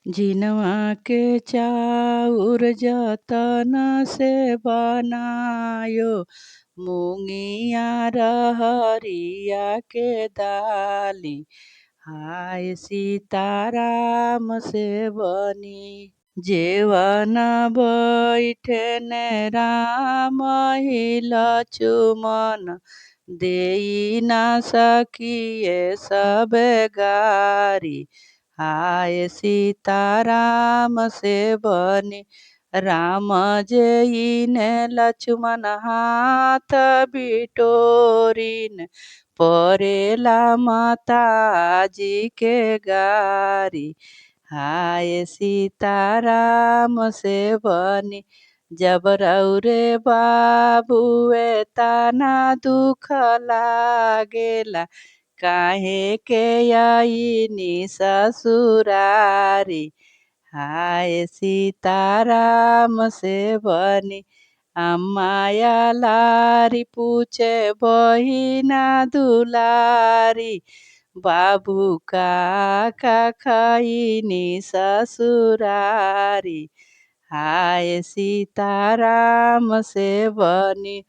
जिनवा के चाउर जतन से बनायो, मुंगिया रहरिया के दाली, हाय सीताराम से बनी। जेवन बैठन राम ही लक्ष्मण, देई न सकिए सब गारी, हाय सीताराम से बनी। राम जईन लक्ष्मण हाथ बिटोरिन, परेला माता जी के गारी, हाय सीताराम से बनी। जब रौरे बाबुए तना दुख लागेला, काहे के आईनी ससुरारी, हाय सीताराम से बनी। अम्माया लारी पूछे बहिना दुलारी, बाबू का खैनी ससुरारी, हाय सीताराम से बनी।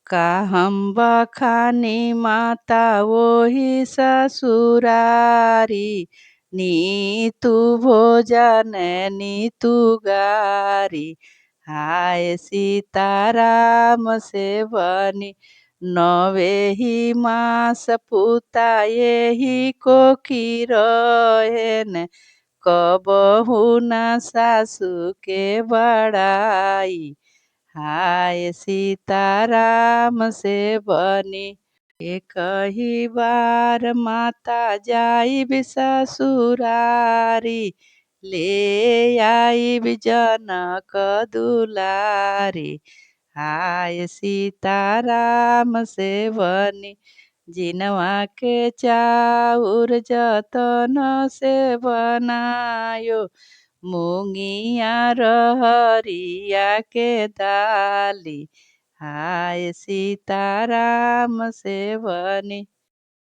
का हम बखानी माता वही ससुरारी, नीतु भोजन नीतु गारी, हाय सीताराम से बनी। नवे ही मास पुता यही कोखी रहेन, कबहु न सासु के बड़ाई, हाय सीताराम से बनी। एक ही बार माता जाई ससुरारी, ले आई जनक दुलारी, हाय सीताराम से बनी। जिनवा के चाउर जतन से बनायो, मुंगिया रहरिया के दाली, हाय सीताराम से बनी।